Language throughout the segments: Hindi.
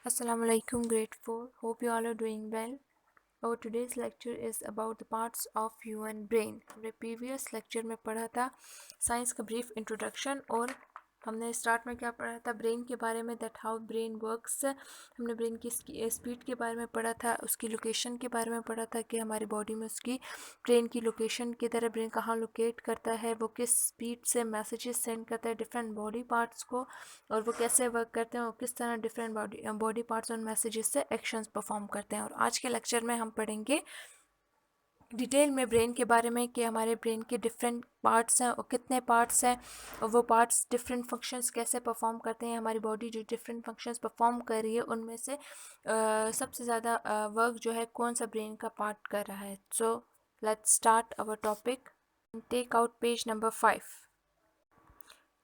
Assalamu alaikum, grade 4. Hope you all are doing well. Our today's lecture is about the parts of human brain. हमने previous lecture में पढ़ा था साइंस का brief introduction और हमने स्टार्ट में क्या पढ़ा था ब्रेन के बारे में, दैट हाउ ब्रेन वर्क्स। हमने ब्रेन की स्पीड के बारे में पढ़ा था, उसकी लोकेशन के बारे में पढ़ा था कि हमारी बॉडी में उसकी ब्रेन की लोकेशन की तरह ब्रेन कहाँ लोकेट करता है, वो किस स्पीड से मैसेजेस सेंड करता है डिफरेंट बॉडी पार्ट्स को, और वो कैसे वर्क करते हैं और किस तरह डिफरेंट बॉडी पार्ट्स और मैसेजेस से एक्शंस परफॉर्म करते हैं। और आज के लेक्चर में हम पढ़ेंगे डिटेल में ब्रेन के बारे में कि हमारे ब्रेन के डिफरेंट पार्ट्स हैं और कितने पार्ट्स हैं और वो पार्ट्स डिफरेंट फंक्शंस कैसे परफॉर्म करते हैं। हमारी बॉडी जो डिफरेंट फंक्शंस परफॉर्म कर रही है उनमें से सबसे ज़्यादा वर्क जो है कौन सा ब्रेन का पार्ट कर रहा है। So let's start our topic. Take out page number 5.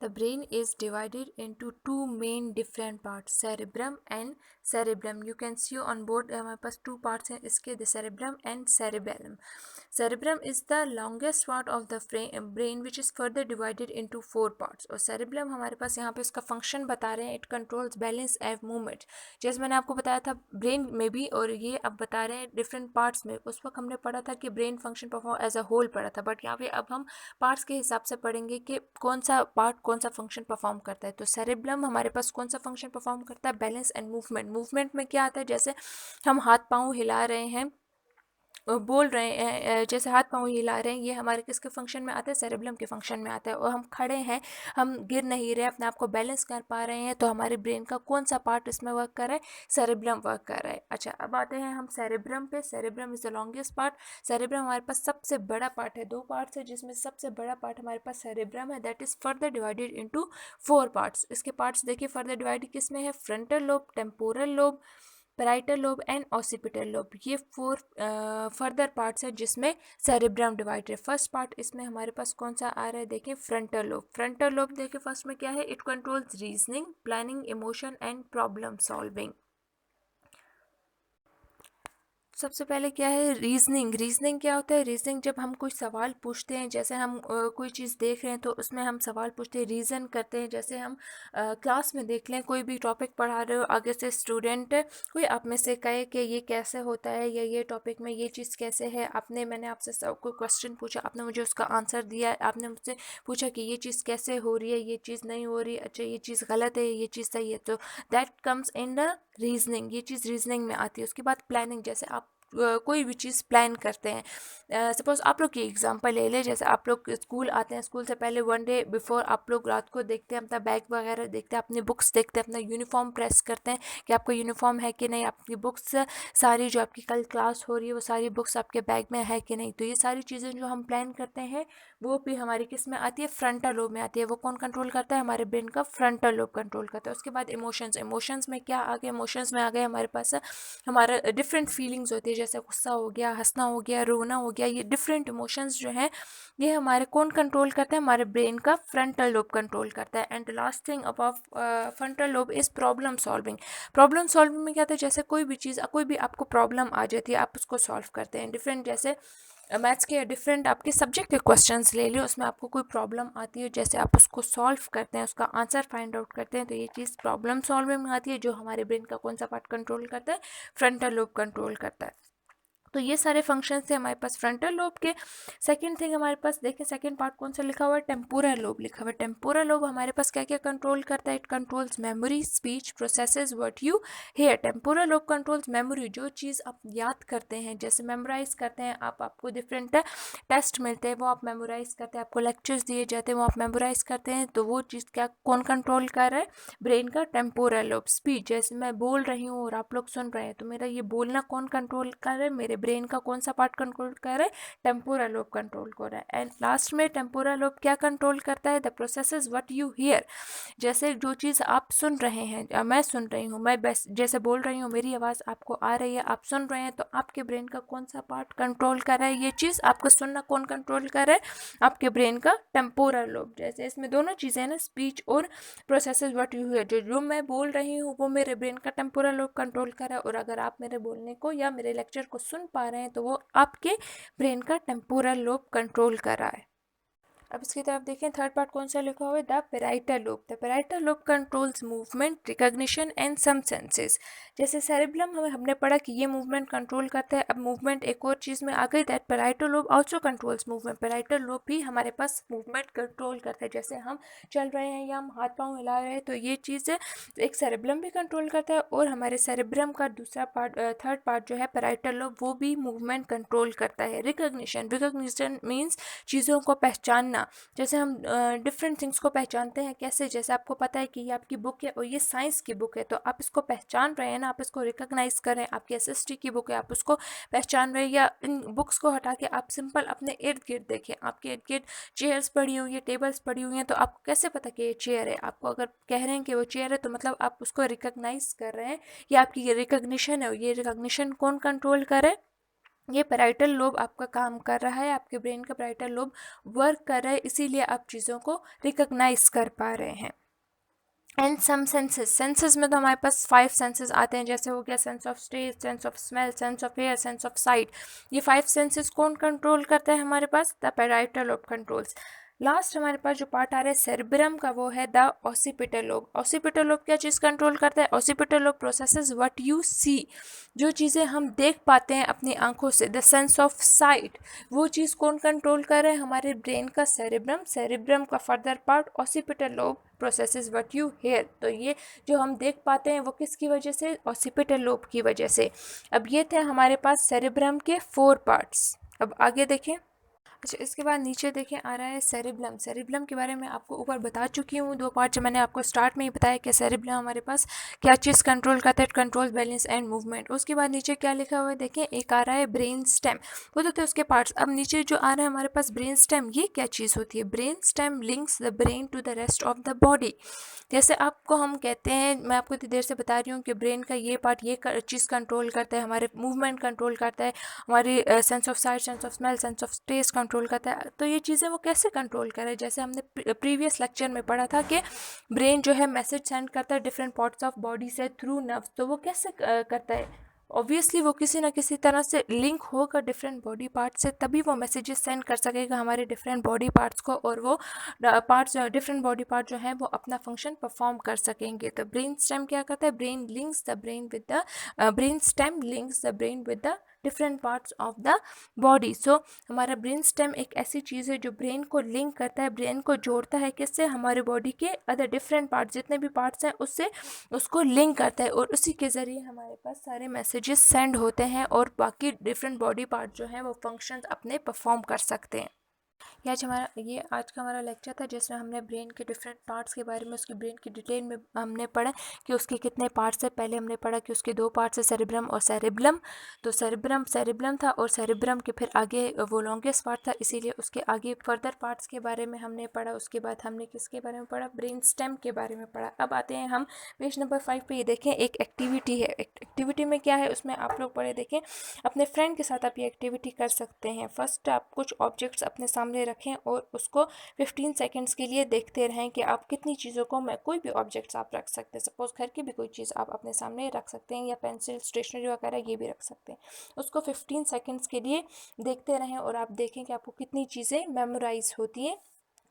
The brain is divided into two main different parts, cerebrum and cerebellum. You can see on board हमारे पास two parts हैं इसके, the cerebrum and cerebellum. Cerebrum is the longest part of the brain which is further divided into four parts. और cerebellum हमारे पास यहाँ पे इसका function बता रहे हैं, it controls balance and movement. जैसे मैंने आपको बताया था ब्रेन में भी, और ये अब बता रहे हैं डिफरेंट पार्ट्स में। उस वक्त हमने पढ़ा था कि brain function perform as a whole पढ़ा था, बट यहाँ पे अब हम पार्ट्स के हिसाब से पढ़ेंगे कि कौन सा पार्ट कौन सा फंक्शन परफॉर्म करता है। तो सेरेब्रम हमारे पास कौन सा फंक्शन परफॉर्म करता है, बैलेंस एंड मूवमेंट। मूवमेंट में क्या आता है, जैसे हम हाथ पाँव हिला रहे हैं, बोल रहे हैं, जैसे हाथ पाँव हिला रहे हैं, ये हमारे किसके फंक्शन में आता है, सेरेब्रम के फंक्शन में आता है। और हम खड़े हैं, हम गिर नहीं रहे, अपने आप को बैलेंस कर पा रहे हैं, तो हमारे ब्रेन का कौन सा पार्ट इसमें वर्क कर रहा है, सेरेब्रम वर्क कर रहा है। अच्छा, अब आते हैं हम सेरेब्रम पे। Cerebrum is the longest part. Cerebrum हमारे पास सबसे बड़ा पार्ट है, दो पार्ट्स है जिसमें सबसे बड़ा पार्ट हमारे पास सेरेब्रम है, that is further divided into four parts. इसके पार्ट्स देखिए फर्दर डिवाइड किस में है, frontal lobe, temporal lobe, parietal lobe and occipital lobe. ये फोर फर्दर पार्ट्स हैं जिसमें सेरेब्रम डिवाइड है। फर्स्ट पार्ट इसमें हमारे पास कौन सा आ रहा है, देखिए फ्रंटल लोब। फ्रंटल लोब देखिए फर्स्ट में क्या है, it controls reasoning, planning, emotion and problem solving. सबसे पहले क्या है, रीजनिंग। रीजनिंग क्या होता है, रीजनिंग जब हम कोई सवाल पूछते हैं, जैसे हम कोई चीज़ देख रहे हैं तो उसमें हम सवाल पूछते हैं, रीज़न करते हैं। जैसे हम क्लास में देख लें, कोई भी टॉपिक पढ़ा रहे हो, आगे से स्टूडेंट कोई आप में से कहे कि ये कैसे होता है या ये टॉपिक में ये चीज़ कैसे है, मैंने आपसे कोई क्वेश्चन पूछा, आपने मुझे उसका आंसर दिया, आपने मुझसे पूछा कि ये चीज़ कैसे हो रही है, ये चीज़ नहीं हो रही, अच्छा ये चीज़ गलत है, ये चीज़ सही है, तो that comes in the reasoning. ये चीज़ रीजनिंग में आती है। उसके बाद प्लानिंग, जैसे आप कोई भी चीज़ प्लान करते हैं। सपोज़ आप लोग की एग्जांपल ले लें, जैसे आप लोग स्कूल आते हैं, स्कूल से पहले वन डे बिफोर आप लोग रात को देखते हैं, अपना बैग वगैरह देखते हैं, अपनी बुक्स देखते हैं, अपना यूनिफॉर्म प्रेस करते हैं कि आपका यूनिफॉर्म है कि नहीं, आपकी बुक्स सारी जो आपकी कल क्लास हो रही है वो सारी बुक्स आपके बैग में है कि नहीं। तो ये सारी चीज़ें जो हम प्लान करते हैं वो भी हमारी किस में आती है, फ्रंटल लोब में आती है। वो कौन कंट्रोल करता है, हमारे ब्रेन का फ्रंटल लोब कंट्रोल करता है। उसके बाद इमोशंस। इमोशंस में क्या आ गया, इमोशंस में आ गए हमारे पास हमारा डिफरेंट फीलिंग्स होती है, जैसे गुस्सा हो गया, हंसना हो गया, रोना हो गया। ये डिफरेंट इमोशंस जो हैं ये हमारे कौन कंट्रोल करता है, हमारे ब्रेन का फ्रंटल लोब कंट्रोल करता है। And last thing about frontal lobe is problem solving. Problem solving में क्या होता है, जैसे कोई भी चीज़, कोई भी आपको प्रॉब्लम आ जाती है, आप उसको सॉल्व करते हैं। डिफरेंट जैसे मैथ्स के डिफरेंट आपके सब्जेक्ट के क्वेश्चंस ले लियो, उसमें आपको कोई प्रॉब्लम आती है, जैसे आप उसको सॉल्व करते हैं, उसका आंसर फाइंड आउट करते हैं, तो ये चीज़ प्रॉब्लम सॉल्विंग में आती है, जो हमारे ब्रेन का कौन सा पार्ट कंट्रोल करता है, फ्रंटल लोब कंट्रोल करता है। तो ये सारे फंक्शंस थे हमारे पास फ्रंटल लोब के। सेकंड थिंग हमारे पास देखिए, सेकंड पार्ट कौन सा लिखा हुआ है, टेम्पोरल लोब लिखा हुआ है। टेम्पोरल लोब हमारे पास क्या क्या कंट्रोल करता है, it controls memory, speech, processes what you hear. Temporal lobe controls memory, जो चीज़ आप याद करते हैं, जैसे मेमोराइज करते हैं आप, आपको डिफरेंट टेस्ट मिलते हैं वो आप मेमोराइज करते हैं, आपको लेक्चर्स दिए जाते हैं वो आप मेमोराइज करते हैं, तो वो चीज़ क्या कौन कंट्रोल कर रहा है, ब्रेन का टेम्पोरल लोब। स्पीच, जैसे मैं बोल रही हूँ और आप लोग सुन रहे हैं, तो मेरा ये बोलना कौन कंट्रोल कर रहा है, मेरे ब्रेन का कौन सा पार्ट कंट्रोल कर रहा है, टेम्पोरल लोब कंट्रोल कर रहा है। एंड लास्ट में टेम्पोरल लोब क्या कंट्रोल करता है, the processes what you here. जैसे जो चीज़ आप सुन रहे हैं, मैं सुन रही हूँ, मैं बस जैसे बोल रही हूँ, मेरी आवाज़ आपको आ रही है, आप सुन रहे हैं, तो आपके ब्रेन का कौन सा पार्ट कंट्रोल कर रहा है ये चीज़, आपको सुनना कौन कंट्रोल कर रहा है, आपके ब्रेन का टेम्पोरल लोब। जैसे इसमें दोनों चीज़ें हैं ना, स्पीच और प्रोसेसेस व्हाट यू हियर, जो मैं बोल रही हूँ वो मेरे ब्रेन का टेम्पोरल लोब कंट्रोल कर रहा है, और अगर आप मेरे बोलने को या मेरे लेक्चर को सुन पा रहे हैं तो वो आपके ब्रेन का टेम्पोरल लोब कंट्रोल कर रहा है। अब इसकी तरफ देखें, थर्ड पार्ट कौन सा लिखा हुआ है, the parietal lobe. The parietal lobe controls movement, recognition and some senses. जैसे सेरेब्रम हमने पढ़ा कि ये मूवमेंट कंट्रोल करता है। अब मूवमेंट एक और चीज़ में आ गई, that parietal lobe also controls movement. Parietal lobe भी हमारे पास मूवमेंट कंट्रोल करता है। जैसे हम चल रहे हैं या हम हाथ पाँव हिला रहे हैं, तो ये चीज़ एक सेरेब्रम भी कंट्रोल करता है, और हमारे सेरेब्रम का दूसरा पार्ट, थर्ड पार्ट जो है पेराइटल लोब, वो भी मूवमेंट कंट्रोल करता है। रिकॉग्निशन, रिकॉग्निशन मीन्स चीज़ों को पहचानना। जैसे हम डिफरेंट थिंग्स को पहचानते हैं कैसे, जैसे आपको पता है कि ये आपकी बुक है और ये साइंस की बुक है, तो आप इसको पहचान रहे हैं ना, आप इसको रिकॉग्नाइज कर रहे हैं। आपकी एसएसटी की बुक है, आप उसको पहचान रहे हैं। या इन बुक्स को हटा के आप सिंपल अपने इर्द गिर्द देखें, आपके इर्द गिर्द चेयर्स पड़ी हुई है, टेबल्स पड़ी हुई हैं, तो आपको कैसे पता कि ये चेयर है? आपको अगर कह रहे हैं कि वो चेयर है, तो मतलब आप उसको रिकॉग्नाइज कर रहे हैं। ये आपकी ये रिकॉग्निशन है। ये रिकॉग्निशन कौन कंट्रोल करे? ये पैराइटल लोब आपका काम कर रहा है, आपके ब्रेन का पैराइटल लोब वर्क कर रहा है, इसीलिए आप चीज़ों को रिकॉग्नाइज कर पा रहे हैं। एंड सम सेंसेस, सेंसेस में तो हमारे पास 5 सेंसेस आते हैं। जैसे हो गया sense of taste, sense of smell, sense of hair, sense of sight. ये 5 सेंसेस कौन कंट्रोल करता है हमारे पास? The parietal lobe controls. Last हमारे पास जो पार्ट आ रहा है सेरेब्रम का, वो है the occipital lobe. Occipital lobe क्या चीज़ कंट्रोल करता है? Occipital lobe processes what you see, जो चीज़ें हम देख पाते हैं अपनी आंखों से। द सेंस ऑफ साइट, वो चीज़ कौन कंट्रोल कर रहा है? हमारे ब्रेन का सेरेब्रम। सेरेब्रम का further part occipital lobe processes what you hear. तो ये जो हम देख पाते हैं वो किसकी वजह से? ऑसिपिटल लोब की वजह से। अब ये थे हमारे पास सेरेब्रम के 4 पार्ट्स। अब आगे देखें। अच्छा, इसके बाद नीचे देखें आ रहा है सेरेब्रम। सेरेब्रम के बारे में आपको ऊपर बता चुकी हूँ, 2 पार्ट जो मैंने आपको स्टार्ट में ही बताया कि सेरेब्रम हमारे पास क्या चीज़ कंट्रोल करता है, कंट्रोल बैलेंस एंड मूवमेंट। उसके बाद नीचे क्या लिखा हुआ है देखें, एक आ रहा है ब्रेन स्टेम। वो तो थे उसके पार्ट्स। अब नीचे जो आ रहा है हमारे पास ब्रेन स्टेम, ये क्या चीज़ होती है? Brain stem links the brain to the rest of the body. जैसे आपको हम कहते हैं, मैं आपको इतनी देर से बता रही हूँ कि ब्रेन का ये पार्ट ये चीज़ कंट्रोल करता है, हमारे मूवमेंट कंट्रोल करता है, हमारी sense of sight, sense of smell, sense of taste control करता है। तो ये चीज़ें वो कैसे कंट्रोल करे? जैसे हमने प्रीवियस लेक्चर में पढ़ा था कि ब्रेन जो है मैसेज सेंड करता है डिफरेंट पार्ट्स ऑफ बॉडी से थ्रू नर्व्स। तो वो कैसे करता है? ऑब्वियसली वो किसी ना किसी तरह से लिंक होगा डिफरेंट बॉडी पार्ट्स से, तभी वो मैसेजेस सेंड कर सकेगा हमारे डिफरेंट बॉडी पार्ट्स को, और वो पार्ट्स, डिफरेंट बॉडी पार्ट जो है वो अपना फंक्शन परफॉर्म कर सकेंगे। तो ब्रेन स्टेम क्या करता है? Brain links the brain with the brain stem links the brain with the different parts of the body. So हमारा ब्रेन स्टेम एक ऐसी चीज़ है जो ब्रेन को लिंक करता है, ब्रेन को जोड़ता है किससे? हमारे बॉडी के अदर डिफरेंट पार्ट्स, जितने भी पार्ट्स हैं उससे उसको लिंक करता है, और उसी के ज़रिए हमारे पास सारे मैसेजेस सेंड होते हैं, और बाकी डिफरेंट बॉडी पार्ट जो हैं वो फंक्शंस अपने परफॉर्म कर सकते हैं। ये आज का हमारा लेक्चर था, जिसमें हमने ब्रेन के डिफरेंट पार्ट्स के बारे में, उसकी ब्रेन की डिटेल में हमने पढ़ा कि उसके कितने पार्ट्स हैं। पहले हमने पढ़ा कि उसके 2 पार्ट्स हैं, सेरेब्रम और सेरेब्लम। तो सेरेब्रम था, और सेरेब्रम के फिर आगे वो लॉन्गेस्ट पार्ट था, इसीलिए उसके आगे फर्दर पार्ट्स के बारे में हमने पढ़ा। उसके बाद हमने किसके बारे में पढ़ा? ब्रेन स्टेम के बारे में पढ़ा। अब आते हैं हम पेज नंबर 5 पे। ये देखें, एक एक्टिविटी है। एक्टिविटी में क्या है, उसमें आप लोग पढ़े देखें, अपने फ्रेंड के साथ आप ये एक्टिविटी कर सकते हैं। फर्स्ट आप कुछ ऑब्जेक्ट्स अपने सामने रखें और उसको 15 सेकंड्स के लिए देखते रहें कि आप कितनी चीज़ों को, मैं कोई भी ऑब्जेक्ट्स आप रख सकते हैं, सपोज घर की भी कोई चीज़ आप अपने सामने रख सकते हैं, या पेंसिल, स्टेशनरी वगैरह ये भी रख सकते हैं। उसको 15 सेकंड्स के लिए देखते रहें और आप देखें कि आपको कितनी चीज़ें मेमोराइज होती हैं।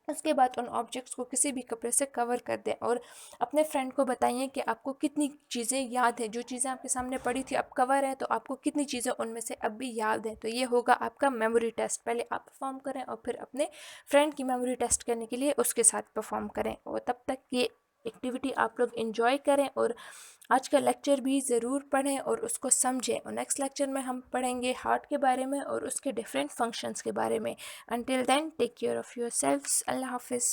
उसके बाद उन ऑब्जेक्ट्स को किसी भी कपड़े से कवर कर दें, और अपने फ्रेंड को बताइए कि आपको कितनी चीज़ें याद है। जो चीज़ें आपके सामने पड़ी थी अब कवर है, तो आपको कितनी चीज़ें उनमें से अब भी याद है। तो ये होगा आपका मेमोरी टेस्ट। पहले आप परफॉर्म करें और फिर अपने फ्रेंड की मेमोरी टेस्ट करने के लिए उसके साथ परफॉर्म करें, और तब तक ये एक्टिविटी आप लोग इन्जॉय करें, और आज का लेक्चर भी ज़रूर पढ़ें और उसको समझें। और नेक्स्ट लेक्चर में हम पढ़ेंगे हार्ट के बारे में और उसके डिफरेंट फंक्शंस के बारे में। Until then, take care of yourselves. Allah Hafiz.